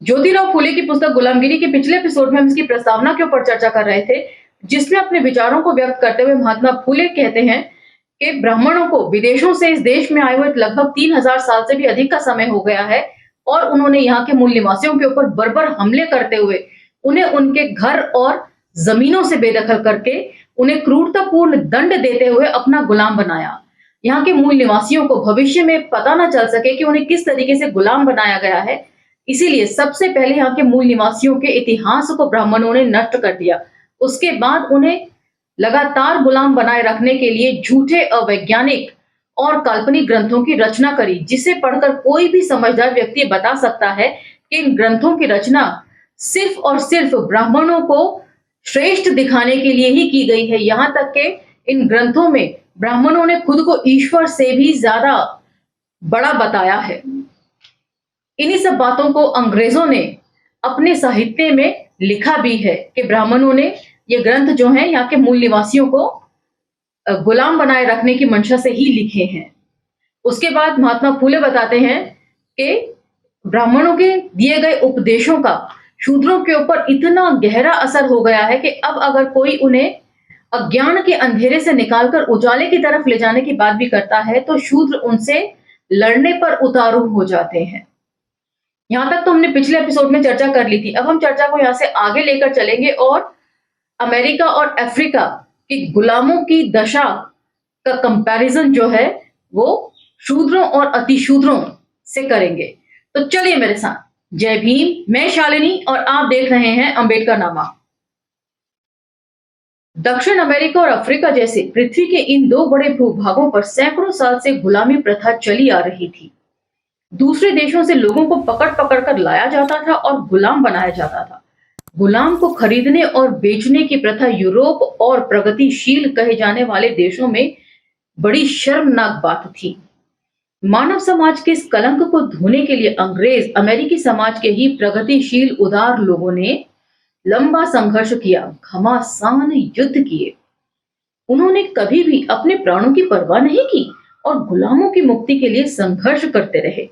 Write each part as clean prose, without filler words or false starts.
ज्योतिराव फूले की पुस्तक गुलामगिरी के पिछले एपिसोड में हम इसकी प्रस्तावना के ऊपर चर्चा कर रहे थे, जिसमें अपने विचारों को व्यक्त करते हुए महात्मा फूले कहते हैं कि ब्राह्मणों को विदेशों से इस देश में आए हुए लगभग 3000 साल से भी अधिक का समय हो गया है और उन्होंने यहाँ के मूल निवासियों के ऊपर बर्बर हमले करते हुए उन्हें उनके घर और जमीनों से बेदखल करके उन्हें क्रूरतापूर्ण दंड देते हुए अपना गुलाम बनाया। यहाँ के मूल निवासियों को भविष्य में पता न चल सके कि उन्हें किस तरीके से गुलाम बनाया गया है, इसीलिए सबसे पहले यहाँ के मूल निवासियों के इतिहास को ब्राह्मणों ने नष्ट कर दिया। उसके बाद उन्हें लगातार गुलाम बनाए रखने के लिए झूठे, अवैज्ञानिक और काल्पनिक ग्रंथों की रचना करी, जिसे पढ़कर कोई भी समझदार व्यक्ति बता सकता है कि इन ग्रंथों की रचना सिर्फ और सिर्फ ब्राह्मणों को श्रेष्ठ दिखाने के लिए ही की गई है। यहाँ तक कि इन ग्रंथों में ब्राह्मणों ने खुद को ईश्वर से भी ज्यादा बड़ा बताया है। इन्हीं सब बातों को अंग्रेजों ने अपने साहित्य में लिखा भी है कि ब्राह्मणों ने ये ग्रंथ जो हैं यहाँ के मूल निवासियों को गुलाम बनाए रखने की मंशा से ही लिखे हैं। उसके बाद महात्मा फूले बताते हैं कि ब्राह्मणों के दिए गए उपदेशों का शूद्रों के ऊपर इतना गहरा असर हो गया है कि अब अगर कोई उन्हें अज्ञान के अंधेरे से निकालकर उजाले की तरफ ले जाने की बात भी करता है तो शूद्र उनसे लड़ने पर उतारू हो जाते हैं। यहाँ तक तो हमने पिछले एपिसोड में चर्चा कर ली थी। अब हम चर्चा को यहाँ से आगे लेकर चलेंगे और अमेरिका और अफ्रीका के गुलामों की दशा का कंपैरिजन जो है वो शूद्रों और अतिशूद्रों से करेंगे। तो चलिए मेरे साथ। जय भीम, मैं शालिनी और आप देख रहे हैं अंबेडकर नामा। दक्षिण अमेरिका और अफ्रीका जैसे पृथ्वी के इन दो बड़े भूभागों पर सैकड़ों साल से गुलामी प्रथा चली आ रही थी। दूसरे देशों से लोगों को पकड़ पकड़ कर लाया जाता था और गुलाम बनाया जाता था। गुलाम को खरीदने और बेचने की प्रथा यूरोप और प्रगतिशील कहे जाने वाले देशों में बड़ी शर्मनाक बात थी। मानव समाज के इस कलंक को धोने के लिए अंग्रेज अमेरिकी समाज के ही प्रगतिशील उदार लोगों ने लंबा संघर्ष किया, घमासान युद्ध किए। उन्होंने कभी भी अपने प्राणों की परवाह नहीं की और गुलामों की मुक्ति के लिए संघर्ष करते रहे।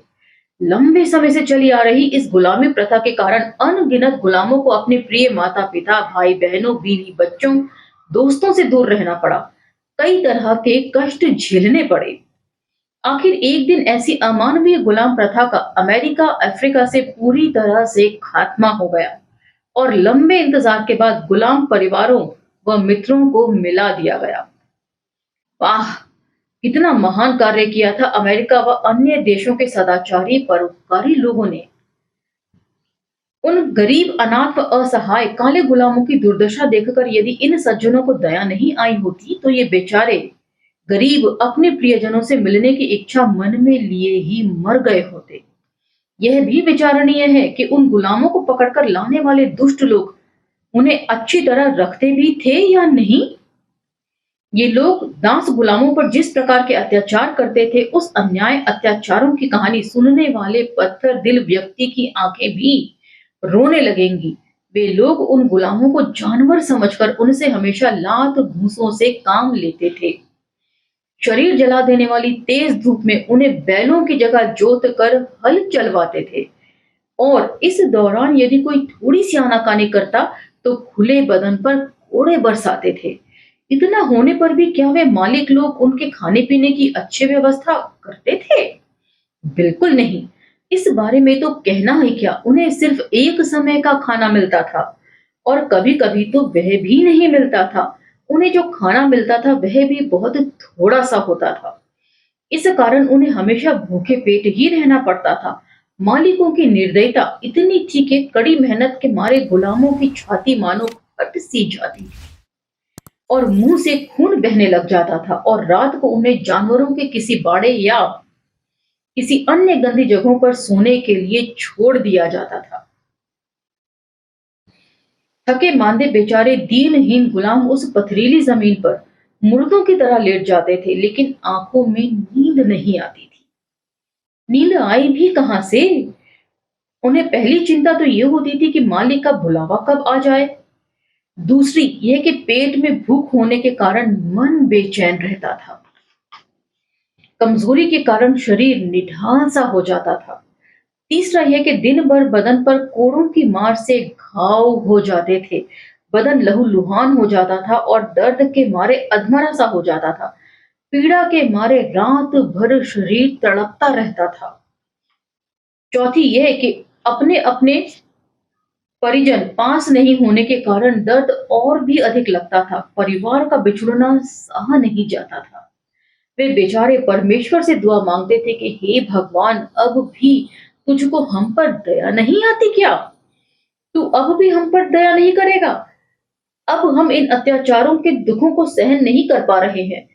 लंबे समय से चली आ रही इस गुलामी प्रथा के कारण अनगिनत गुलामों को अपने प्रिय माता पिता, भाई बहनों, बीवी बच्चों, दोस्तों से दूर रहना पड़ा। कई तरह के कष्ट झेलने पड़े। आखिर एक दिन ऐसी अमानवीय गुलाम प्रथा का अमेरिका अफ्रीका से पूरी तरह से खात्मा हो गया और लंबे इंतजार के बाद गुलाम परिवारों व मित्रों को मिला दिया गया। वाह, कितना महान कार्य किया था अमेरिका व अन्य देशों के सदाचारी परोपकारी लोगों ने। उन गरीब, अनाथ व असहाय काले गुलामों की दुर्दशा देखकर यदि इन सज्जनों को दया नहीं आई होती तो ये बेचारे गरीब अपने प्रियजनों से मिलने की इच्छा मन में लिए ही मर गए होते। यह भी विचारणीय है कि उन गुलामों को पकड़कर लाने वाले दुष्ट लोग उन्हें अच्छी तरह रखते भी थे या नहीं। ये लोग दास गुलामों पर जिस प्रकार के अत्याचार करते थे, उस अन्याय अत्याचारों की कहानी सुनने वाले पत्थर दिल व्यक्ति की आंखें भी रोने लगेंगी। वे लोग उन गुलामों को जानवर समझकर उनसे हमेशा लात घूंसों से काम लेते थे। शरीर जला देने वाली तेज धूप में उन्हें बैलों की जगह जोत कर हल चलवाते थे और इस दौरान यदि कोई थोड़ी सी आनाकानी करता तो खुले बदन पर कोड़े बरसाते थे। इतना होने पर भी क्या वे मालिक लोग उनके खाने पीने की अच्छी व्यवस्था करते थे? बिल्कुल नहीं। इस बारे में तो कहना ही क्या, उन्हें सिर्फ एक समय का खाना मिलता था और कभी-कभी तो वह भी नहीं मिलता था। उन्हें जो खाना मिलता था वह भी बहुत थोड़ा सा होता था। इस कारण उन्हें हमेशा भूखे पेट ही रहना पड़ता था। मालिकों की निर्दयता इतनी थी कि कड़ी मेहनत के मारे गुलामों की छाती मानो फट सी जाती थी और मुंह से खून बहने लग जाता था और रात को उन्हें जानवरों के किसी बाड़े या किसी अन्य गंदी जगहों पर सोने के लिए छोड़ दिया जाता था। थके मांदे बेचारे दीनहीन गुलाम उस पथरीली जमीन पर मुर्दों की तरह लेट जाते थे, लेकिन आंखों में नींद नहीं आती थी। नींद आई भी कहां से? उन्हें पहली चिंता तो ये होती थी कि मालिक का बुलावा कब आ जाए। दूसरी यह कि पेट में भूख होने के कारण मन बेचैन रहता था। कमजोरी के कारण शरीर निढाल सा हो जाता था। तीसरा यह कि दिन भर बदन पर कोड़ों की मार से घाव हो जाते थे, बदन लहूलुहान हो जाता था और दर्द के मारे अधमरा सा हो जाता था। पीड़ा के मारे रात भर शरीर तड़पता रहता था। चौथी यह कि अपने अपने परिजन पास नहीं होने के कारण दर्द और भी अधिक लगता था। परिवार का बिछुड़ना सहा नहीं जाता था। वे बेचारे परमेश्वर से दुआ मांगते थे कि हे भगवान, अब भी तुझको हम पर दया नहीं आती क्या? तू अब भी हम पर दया नहीं करेगा? अब हम इन अत्याचारों के दुखों को सहन नहीं कर पा रहे हैं।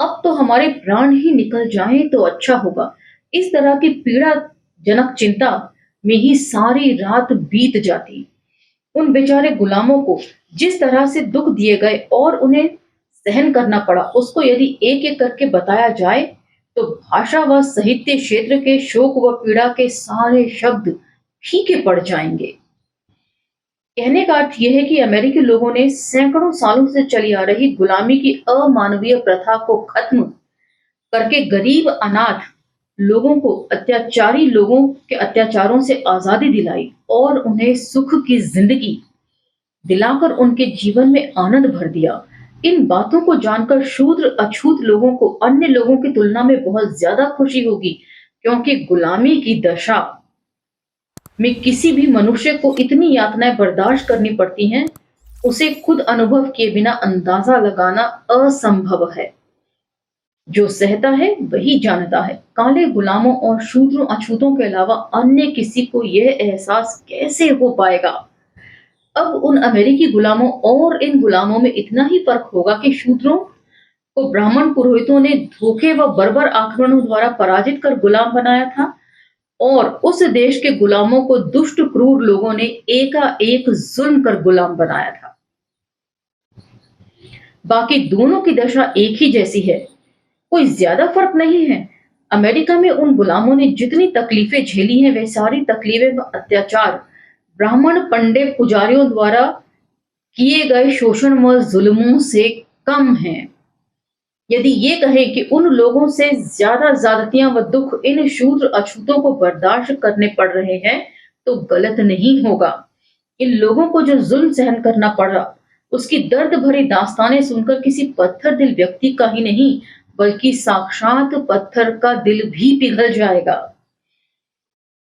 अब तो हमारे प्राण ही निकल जाएं तो अच्छा होगा। इस तरह की पीड़ाजनक चिंता में ही सारी रात बीत जाती। उन बेचारे गुलामों को जिस तरह से दुख दिए गए और उन्हें सहन करना पड़ा, उसको यदि एक-एक करके बताया जाए, तो भाषा व साहित्य क्षेत्र के शोक व पीड़ा के सारे शब्द फीके पड़ जाएंगे। कहने का अर्थ यह है कि अमेरिकी लोगों ने सैकड़ों सालों से चली आ रही गुलामी की अमानवीय प्रथा को खत्म करके गरीब अनाथ लोगों को अत्याचारी लोगों के अत्याचारों से आजादी दिलाई और उन्हें सुख की जिंदगी दिलाकर उनके जीवन में आनंद भर दिया। इन बातों को जानकर शूद्र अछूत लोगों को अन्य लोगों की तुलना में बहुत ज्यादा खुशी होगी, क्योंकि गुलामी की दशा में किसी भी मनुष्य को इतनी यातनाएं बर्दाश्त करनी पड़ती हैं, उसे खुद अनुभव किए बिना अंदाजा लगाना असंभव है। जो सहता है वही जानता है। काले गुलामों और शूद्रों अछूतों के अलावा अन्य किसी को यह एहसास कैसे हो पाएगा? अब उन अमेरिकी गुलामों और इन गुलामों में इतना ही फर्क होगा कि शूद्रों को ब्राह्मण पुरोहितों ने धोखे व बर्बर आक्रमणों द्वारा पराजित कर गुलाम बनाया था और उस देश के गुलामों को दुष्ट क्रूर लोगों ने एकाएक जुल्म कर गुलाम बनाया था। बाकी दोनों की दशा एक ही जैसी है, कोई ज्यादा फर्क नहीं है। अमेरिका में उन गुलामों ने जितनी तकलीफें झेली हैं, वे सारी तकलीफें व अत्याचार ब्राह्मण पंडित पुजारियों द्वारा किए गए शोषण व जुल्मों से कम हैं। यदि ये कहें कि उन लोगों से ज्यादा ज्यादतियां व दुख इन शूद्र अछूतों को बर्दाश्त करने पड़ रहे हैं, तो गलत नहीं होगा। इन लोगों को जो जुल्म सहन करना पड़ा, उसकी दर्द भरी दास्तानें सुनकर किसी पत्थर दिल व्यक्ति का ही नहीं, बल्कि साक्षात पत्थर का दिल भी पिघल जाएगा।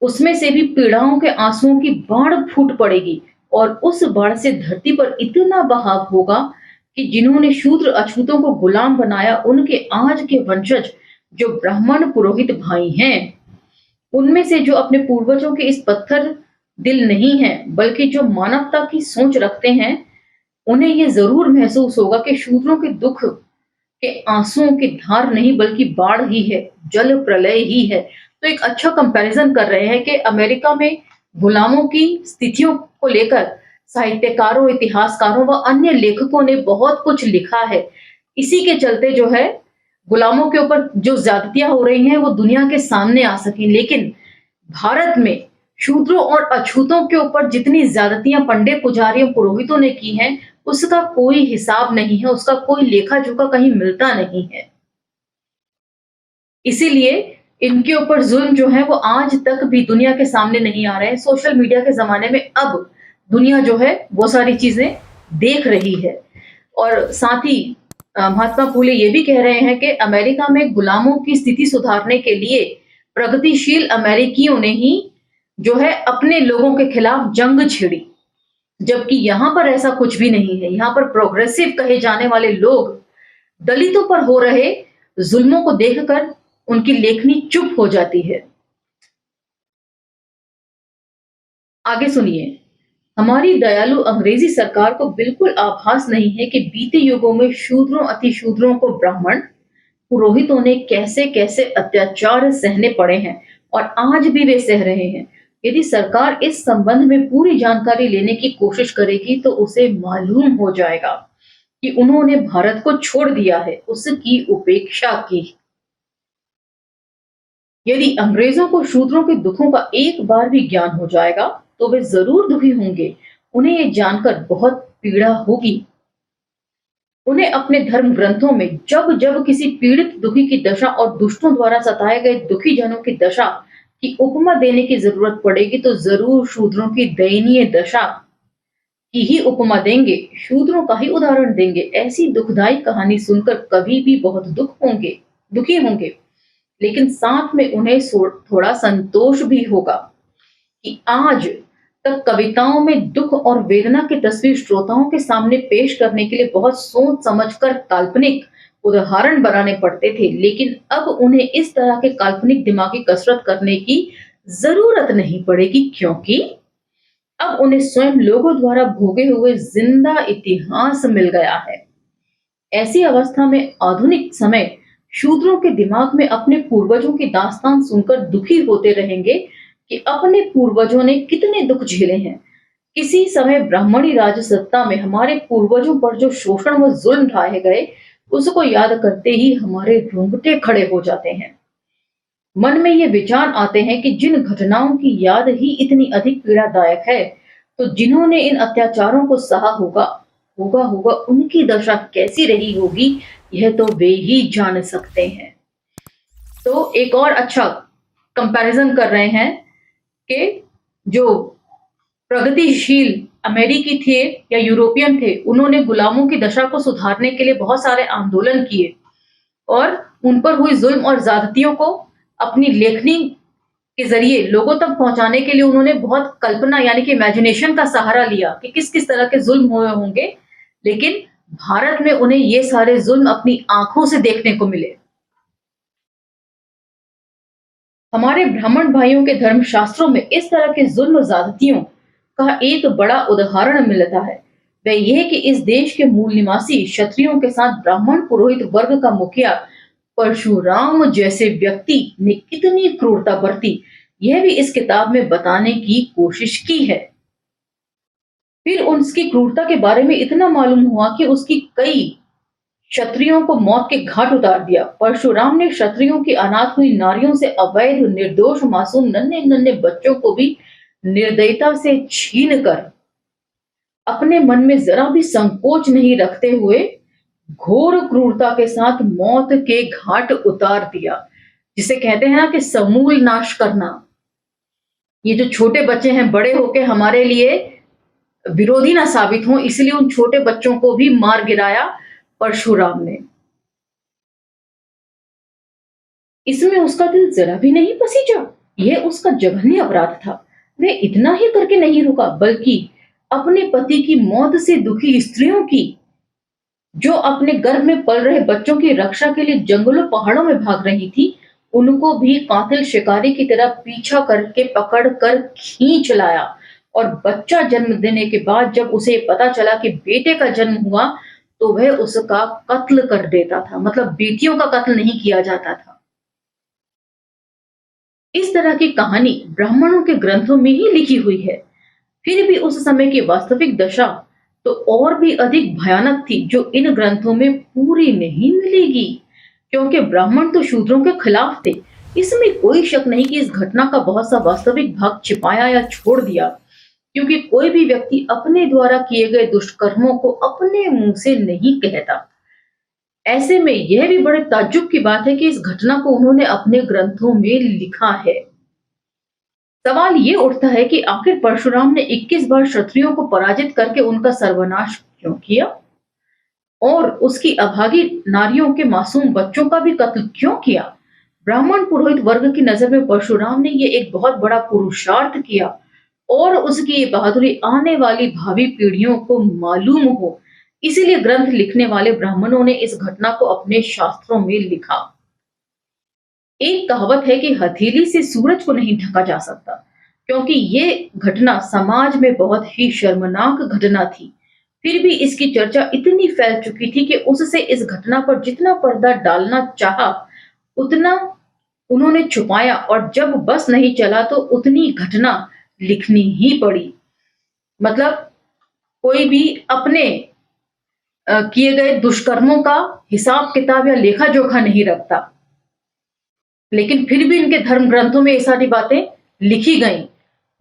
उसमें से भी पीड़ाओं के आंसुओं की बाढ़ फूट पड़ेगी और उस बाढ़ से धरती पर इतना बहाव होगा कि जिन्होंने शूद्र अछूतों को गुलाम बनाया, उनके आज के वंशज जो ब्राह्मण पुरोहित भाई हैं, उनमें से जो अपने पूर्वजों के इस पत्थर दिल नहीं हैं, बल्कि जो मानवता की सोच रखते हैं, उन्हें यह जरूर महसूस होगा कि शूद्रों के दुख के आंसुओं की धार नहीं बल्कि बाढ़ ही है, जल प्रलय ही है। तो एक अच्छा कंपैरिजन कर रहे हैं कि अमेरिका में गुलामों की स्थितियों को लेकर साहित्यकारों, इतिहासकारों व अन्य लेखकों ने बहुत कुछ लिखा है। इसी के चलते जो है गुलामों के ऊपर जो ज्यादतियां हो रही हैं वो दुनिया के सामने आ सकें। लेकिन भारत में शूद्रों और अछूतों के ऊपर जितनी ज्यादतियां पंडित पुजारियों पुरोहितों ने की हैं, उसका कोई हिसाब नहीं है, उसका कोई लेखा जोखा कहीं मिलता नहीं है। इसीलिए इनके ऊपर जुल्म जो है वो आज तक भी दुनिया के सामने नहीं आ रहे हैं। सोशल मीडिया के जमाने में अब दुनिया जो है वो सारी चीजें देख रही है। और साथ ही महात्मा फूले ये भी कह रहे हैं कि अमेरिका में गुलामों की स्थिति सुधारने के लिए प्रगतिशील अमेरिकियों ने ही जो है अपने लोगों के खिलाफ जंग छेड़ी, जबकि यहाँ पर ऐसा कुछ भी नहीं है। यहाँ पर प्रोग्रेसिव कहे जाने वाले लोग दलितों पर हो रहे जुल्मों को देखकर उनकी लेखनी चुप हो जाती है। आगे सुनिए। हमारी दयालु अंग्रेजी सरकार को बिल्कुल आभास नहीं है कि बीते युगों में शूद्रों अतिशूद्रों को ब्राह्मण पुरोहितों ने कैसे कैसे अत्याचार सहने पड़े हैं और आज भी वे सह रहे हैं। यदि सरकार इस संबंध में पूरी जानकारी लेने की कोशिश करेगी तो उसे मालूम हो जाएगा कि उन्होंने भारत को छोड़ दिया है, उसकी उपेक्षा की। यदि अंग्रेजों को शूद्रों के दुखों का एक बार भी ज्ञान हो जाएगा तो वे जरूर दुखी होंगे। उन्हें ये जानकर बहुत पीड़ा होगी। उन्हें अपने धर्म ग्रंथों में जब जब किसी पीड़ित दुखी की दशा और दुष्टों द्वारा सताए गए दुखी जनों की दशा कि उपमा देने की जरूरत पड़ेगी तो जरूर शूद्रों की दयनीय दशा की ही उपमा देंगे, शूद्रों का ही उदाहरण देंगे। ऐसी दुखदाई कहानी सुनकर कभी भी बहुत दुखी होंगे, लेकिन साथ में उन्हें थोड़ा संतोष भी होगा कि आज तक कविताओं में दुख और वेदना की तस्वीर श्रोताओं के सामने पेश करने के लिए बहुत सोच समझकर काल्पनिक उदाहरण बनाने पड़ते थे, लेकिन अब उन्हें इस तरह के काल्पनिक दिमागी कसरत करने की जरूरत नहीं पड़ेगी, क्योंकि अब उन्हें स्वयं लोगों द्वारा भोगे हुए जिंदा इतिहास मिल गया है। ऐसी अवस्था में आधुनिक समय शूद्रों के दिमाग में अपने पूर्वजों की दास्तान सुनकर दुखी होते रहेंगे कि अपने पूर्वजों ने कितने दुख झेले हैं। किसी समय ब्राह्मणी राज सत्ता में हमारे पूर्वजों पर जो शोषण व जुल्म ढाए गए, उसको याद करते ही हमारे रोंगटे खड़े हो जाते हैं। मन में ये विचार आते हैं कि जिन घटनाओं की याद ही इतनी अधिक पीड़ादायक है, तो जिन्होंने इन अत्याचारों को सहा होगा उनकी दशा कैसी रही होगी, यह तो वे ही जान सकते हैं। तो एक और अच्छा कंपैरिजन कर रहे हैं कि जो प्रगतिशील अमेरिकी थे या यूरोपियन थे, उन्होंने गुलामों की दशा को सुधारने के लिए बहुत सारे आंदोलन किए और उन पर हुई जुल्म और ज्यादतियों को अपनी लेखनी के जरिए लोगों तक पहुंचाने के लिए उन्होंने बहुत कल्पना यानी कि इमेजिनेशन का सहारा लिया कि किस किस तरह के जुल्म हुए होंगे, लेकिन भारत में उन्हें ये सारे जुल्म अपनी आंखों से देखने को मिले। हमारे ब्राह्मण भाइयों के धर्मशास्त्रों में इस तरह के जुल्म ज्यादतियों का एक बड़ा उदाहरण मिलता है। वह यह कि इस देश के मूल निवासी क्षत्रियों के साथ ब्राह्मण पुरोहित वर्ग का मुखिया परशुराम जैसे व्यक्ति ने कितनी क्रूरता बरती, यह भी इस किताब में बताने की कोशिश की है। फिर उसकी क्रूरता के बारे में इतना मालूम हुआ कि उसकी कई क्षत्रियों को मौत के घाट उतार दिया। परशुराम ने क्षत्रियों की अनाथ हुई नारियों से अवैध निर्दोष मासूम नन्हे नन्हे बच्चों को भी निर्दयता से छीन कर अपने मन में जरा भी संकोच नहीं रखते हुए घोर क्रूरता के साथ मौत के घाट उतार दिया, जिसे कहते हैं ना कि समूल नाश करना। ये जो छोटे बच्चे हैं बड़े होके हमारे लिए विरोधी ना साबित हो, इसलिए उन छोटे बच्चों को भी मार गिराया परशुराम ने। इसमें उसका दिल जरा भी नहीं पसीजा, यह उसका जघन्य अपराध था। वह इतना ही करके नहीं रुका, बल्कि अपने पति की मौत से दुखी स्त्रियों की, जो अपने गर्भ में पल रहे बच्चों की रक्षा के लिए जंगलों पहाड़ों में भाग रही थी, उनको भी कातिल शिकारी की तरह पीछा करके पकड़ कर खींच लाया। और बच्चा जन्म देने के बाद जब उसे पता चला कि बेटे का जन्म हुआ, तो वह उसका कत्ल कर देता था। मतलब बेटियों का कत्ल नहीं किया जाता था। इस तरह की कहानी ब्राह्मणों के ग्रंथों में ही लिखी हुई है। फिर भी उस समय की वास्तविक दशा तो और भी अधिक भयानक थी, जो इन ग्रंथों में पूरी नहीं मिलेगी, क्योंकि ब्राह्मण तो शूद्रों के खिलाफ थे। इसमें कोई शक नहीं कि इस घटना का बहुत सा वास्तविक भाग छिपाया या छोड़ दिया, क्योंकि कोई भी व्यक्ति अपने द्वारा किए गए दुष्कर्मों को अपने मुंह से नहीं कहता। ऐसे में यह भी बड़े ताज्जुब की बात है कि इस घटना को उन्होंने अपने ग्रंथों में लिखा है। सवाल ये उठता है कि आखिर परशुराम ने 21 बार क्षत्रियों को पराजित करके उनका सर्वनाश क्यों किया, और उसकी अभागी नारियों के मासूम बच्चों का भी कत्ल क्यों किया। ब्राह्मण पुरोहित वर्ग की नजर में परशुराम ने ये एक बहुत बड़ा पुरुषार्थ किया, और उसकी ये बहादुरी आने वाली भावी पीढ़ियों को मालूम हो, इसीलिए ग्रंथ लिखने वाले ब्राह्मणों ने इस घटना को अपने शास्त्रों में लिखा। एक कहावत है कि हथेली से सूरज को नहीं ढका जा सकता, क्योंकि ये घटना समाज में बहुत ही शर्मनाक घटना थी। फिर भी इसकी चर्चा इतनी फैल चुकी थी कि उससे इस घटना पर जितना पर्दा डालना चाहा, उतना उन्होंने छुपाया, और जब बस नहीं चला तो उतनी घटना लिखनी ही पड़ी। मतलब कोई भी अपने किए गए दुष्कर्मों का हिसाब किताब या लेखा जोखा नहीं रखता, लेकिन फिर भी इनके धर्म ग्रंथों में ये सारी बातें लिखी गई,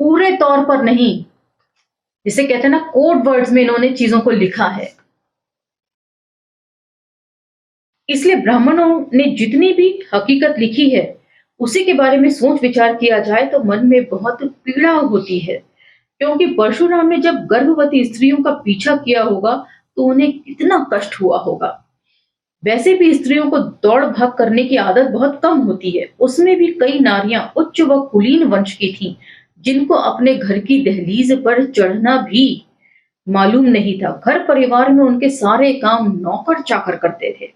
पूरे तौर पर नहीं, जिसे कहते हैं ना कोड वर्ड्स में इन्होंने चीजों को लिखा है। इसलिए ब्राह्मणों ने जितनी भी हकीकत लिखी है उसी के बारे में सोच विचार किया जाए तो मन में बहुत पीड़ा होती है, क्योंकि परशुराम ने जब गर्भवती स्त्रियों का पीछा किया होगा तो उन्हें कितना कष्ट हुआ होगा। वैसे भी स्त्रियों को दौड़ भाग करने की आदत बहुत कम होती है। उसमें भी कई नारियां उच्च व कुलीन वंश की थीं, जिनको अपने घर की दहलीज पर चढ़ना भी मालूम नहीं था। घर परिवार में उनके सारे काम नौकर चाकर करते थे।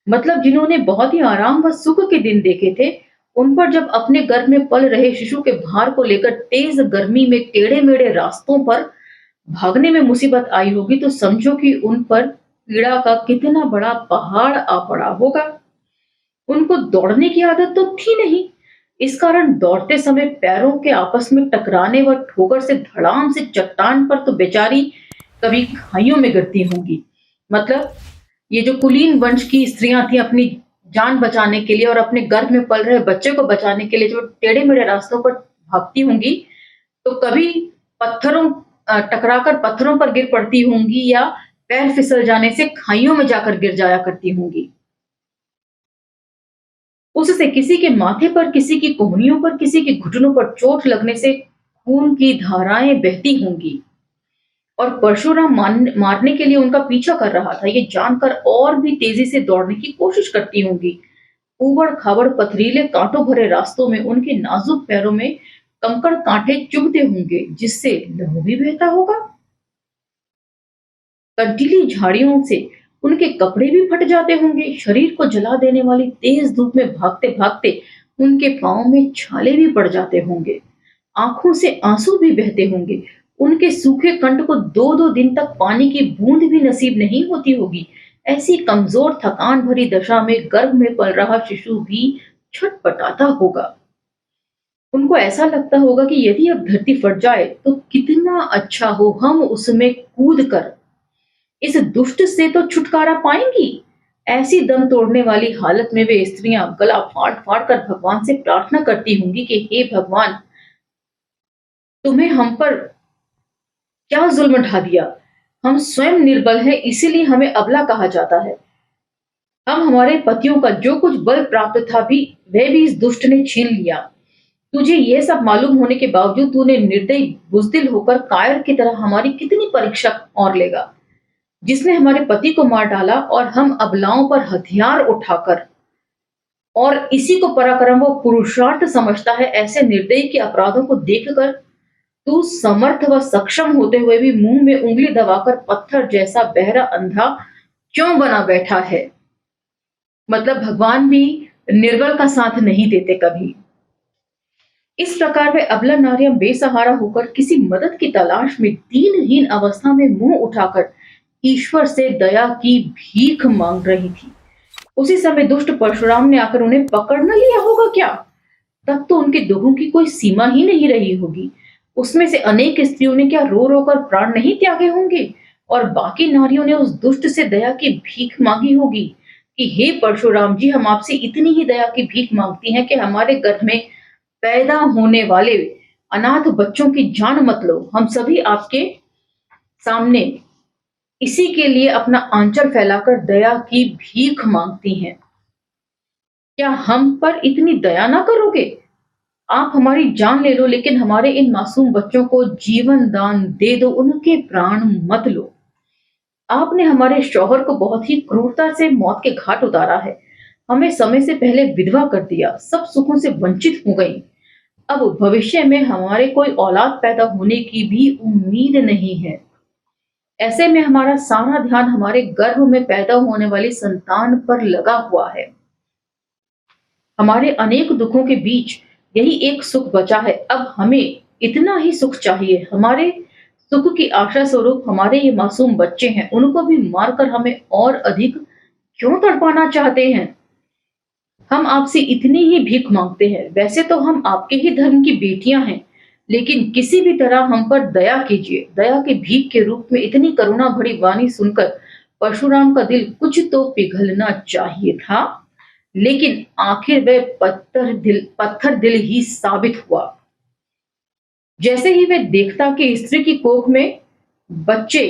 मतलब जिन्होंने बहुत ही आराम व सुख के दिन देखे थे, उन पर जब अपने गर्भ में पल रहे शिशु के भार को लेकर तेज गर्मी में टेढ़े मेढ़े रास्तों पर भागने में मुसीबत आई होगी, तो समझो कि उन पर पीड़ा का कितना बड़ा पहाड़ आ पड़ा होगा। उनको दौड़ने की आदत तो थी नहीं, इस कारण दौड़ते समय पैरों के आपस में टकराने व ठोकर से धड़ाम से चट्टान पर तो बेचारी कभी खाइयों में गिरती होंगी। मतलब ये जो कुलीन वंश की स्त्रियां थी, अपनी जान बचाने के लिए और अपने गर्भ में पल रहे बच्चे को बचाने के लिए जो टेढ़े मेढ़े रास्तों पर भागती होंगी, तो कभी टकराकर पत्थरों पर गिर पड़ती होंगी या पैर फिसल जाने से खाइयों में जाकर गिर जाया करती होंगी। उससे किसी के माथे पर, किसी की कोहनियों पर, किसी के घुटनों पर चोट लगने से खून की धाराएं बहती होंगी। और परशुराम मारने के लिए उनका पीछा कर रहा था, ये जानकर और भी तेजी से दौड़ने की कोशिश करती होंगी। ऊबड़-खाबड़ पथरीले कांटों भरे रास्तों में उनके नाजुक पैरों में कंकड़ कांटे चुभते होंगे, जिससे लहू भी बहता होगा। कंटीली झाड़ियों से उनके कपड़े भी फट जाते होंगे। शरीर को जला देने वाली तेज धूप में भागते-भागते उनके पाँव में छाले भी पड़ जाते होंगे। आंखों से आंसू भी बहते होंगे। उनके सूखे कंठ को 2-2 दिन तक पानी की बूंद भी नसीब नहीं होती होगी। ऐसी कमजोर थकान भरी दशा में गर्भ में पल रहा शिशु भी छटपटाता होगा। उनको ऐसा लगता होगा कि यदि अब धरती फट जाए तो कितना अच्छा हो, हम उसमें कूद कर इस दुष्ट से तो छुटकारा पाएंगी। ऐसी दम तोड़ने वाली हालत में वे स्त्रियां गला फाड़ फाड़ कर भगवान से प्रार्थना करती होंगी कि हे भगवान, तुम्हें हम पर क्या जुल्म ढा दिया। हम स्वयं निर्बल हैं, इसीलिए हमें अबला कहा जाता है। हम हमारे पतियों का जो कुछ बल प्राप्त था भी वह भी इस दुष्ट ने छीन लिया। तुझे यह सब मालूम होने के बावजूद तूने निर्दयी बुजदिल होकर कायर की तरह हमारी कितनी परीक्षा और लेगा, जिसने हमारे पति को मार डाला और हम अबलाओं पर हथियार उठाकर और इसी को पराक्रम व पुरुषार्थ समझता है। ऐसे निर्दयी के अपराधों को देखकर तू समर्थ व सक्षम होते हुए भी मुंह में उंगली दबाकर पत्थर जैसा बहरा अंधा क्यों बना बैठा है। मतलब भगवान भी निर्बल का साथ नहीं देते कभी। इस प्रकार वे अबला नारियां बेसहारा होकर किसी मदद की तलाश में दीनहीन अवस्था में मुंह उठाकर ईश्वर से दया की भीख मांग रही थी। उसी समय दुष्ट परशुराम ने आकर उन्हें पकड़ न लिया होगा क्या? तब तो उनके दुखों की कोई सीमा ही नहीं रही होगी। उसमें से अनेक स्त्रियों ने क्या रो रो कर प्राण नहीं त्यागे होंगे, और बाकी नारियों ने उस दुष्ट से दया की भीख मांगी होगी कि हे परशुराम जी, हम आपसे इतनी ही दया की भीख मांगती हैं कि हमारे गर्भ में पैदा होने वाले अनाथ बच्चों की जान मत लो। हम सभी आपके सामने इसी के लिए अपना आंचल फैलाकर दया की भीख मांगती हैं। क्या हम पर इतनी दया ना करोगे? आप हमारी जान ले लो, लेकिन हमारे इन मासूम बच्चों को जीवन दान दे दो, उनके प्राण मत लो। आपने हमारे शौहर को बहुत ही क्रूरता से मौत के घाट उतारा है। हमें समय से पहले विधवा कर दिया, सब सुखों से वंचित हो गई। अब भविष्य में हमारे कोई औलाद पैदा होने की भी उम्मीद नहीं है। ऐसे में हमारा सारा ध्यान हमारे गर्भ में पैदा होने वाली संतान पर लगा हुआ है। हमारे अनेक दुखों के बीच यही एक सुख बचा है। अब हमें इतना ही सुख चाहिए। हमारे सुख की आशा स्वरूप हमारे ये मासूम बच्चे हैं, उनको भी मारकर हमें और अधिक क्यों तड़पाना चाहते हैं? हम आपसे इतनी ही भीख मांगते हैं। वैसे तो हम आपके ही धर्म की बेटियां हैं, लेकिन किसी भी तरह हम पर दया कीजिए। दया की भीख के रूप में इतनी करुणा भरी वाणी सुनकर परशुराम का दिल कुछ तो पिघलना चाहिए था, लेकिन आखिर वह पत्थर दिल ही साबित हुआ। जैसे ही वह देखता कि स्त्री की कोख में बच्चे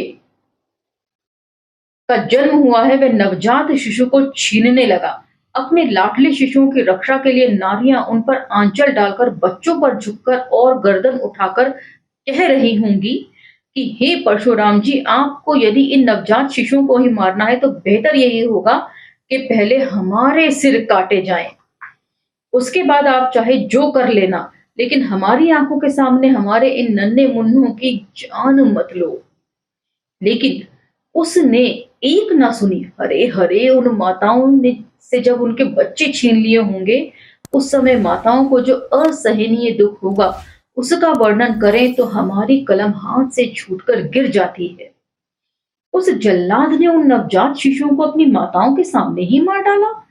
का जन्म हुआ है, वह नवजात शिशु को छीनने लगा। अपने लाडले शिशुओं की रक्षा के लिए नारियां उन पर आंचल डालकर, बच्चों पर झुककर और गर्दन उठाकर कह रही होंगी कि हे परशुराम जी, आपको यदि इन नवजात शिशुओं को ही मारना है तो बेहतर यही होगा कि पहले हमारे सिर काटे जाएं। उसके बाद आप चाहे जो कर लेना, लेकिन हमारी आंखों के सामने हमारे इन नन्हे मुन्नों की जान मत लो। लेकिन उसने एक ना सुनी। हरे हरे उन माताओं ने से जब उनके बच्चे छीन लिए होंगे, उस समय माताओं को जो असहनीय दुख होगा, उसका वर्णन करें तो हमारी कलम हाथ से छूटकर गिर जाती है। उस जल्लाद ने उन नवजात शिशुओं को अपनी माताओं के सामने ही मार डाला।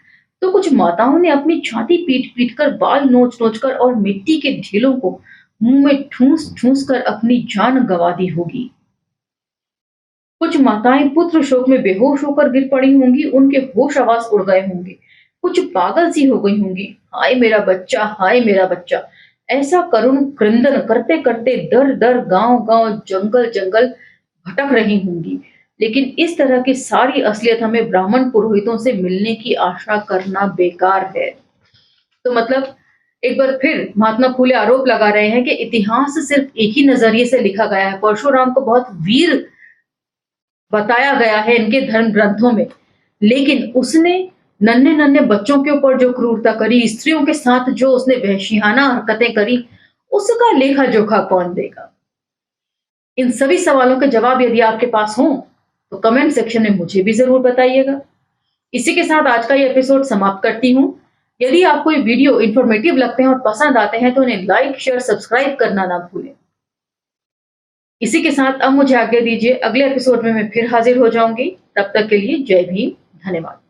तो कुछ माताओं ने अपनी छाती पीट-पीट कर, बाल नोच-नोच कर और मिट्टी के ढेलों को मुंह में ठूंस-ठूंस कर अपनी जान गंवा दी होगी। कुछ माताएं पुत्र शोक में बेहोश होकर गिर पड़ी होंगी, उनके होश आवास उड़ गए होंगे। कुछ पागल सी हो गई होंगी। हाय मेरा बच्चा, हाय मेरा बच्चा, ऐसा करुण क्रंदन करते करते दर दर, गांव गांव, जंगल जंगल भटक रही होंगी। लेकिन इस तरह की सारी असलियत हमें ब्राह्मण पुरोहितों से मिलने की आशा करना बेकार है। तो मतलब एक बार फिर महात्मा फूले आरोप लगा रहे हैं कि इतिहास सिर्फ एक ही नजरिए से लिखा गया है। परशुराम को बहुत वीर बताया गया है इनके धर्म ग्रंथों में, लेकिन उसने नन्हे नन्हे बच्चों के ऊपर जो क्रूरता करी, स्त्रियों के साथ जो उसने वहशियाना हरकतें करी, उसका लेखा जोखा कौन देगा? इन सभी सवालों के जवाब यदि आपके पास हों तो कमेंट सेक्शन में मुझे भी जरूर बताइएगा। इसी के साथ आज का ये एपिसोड समाप्त करती हूँ। यदि आपको ये वीडियो इंफॉर्मेटिव लगते हैं और पसंद आते हैं तो इन्हें लाइक, शेयर, सब्सक्राइब करना ना भूलें। इसी के साथ अब मुझे आज्ञा दीजिए, अगले एपिसोड में मैं फिर हाजिर हो जाऊंगी। तब तक के लिए जय भीम, धन्यवाद।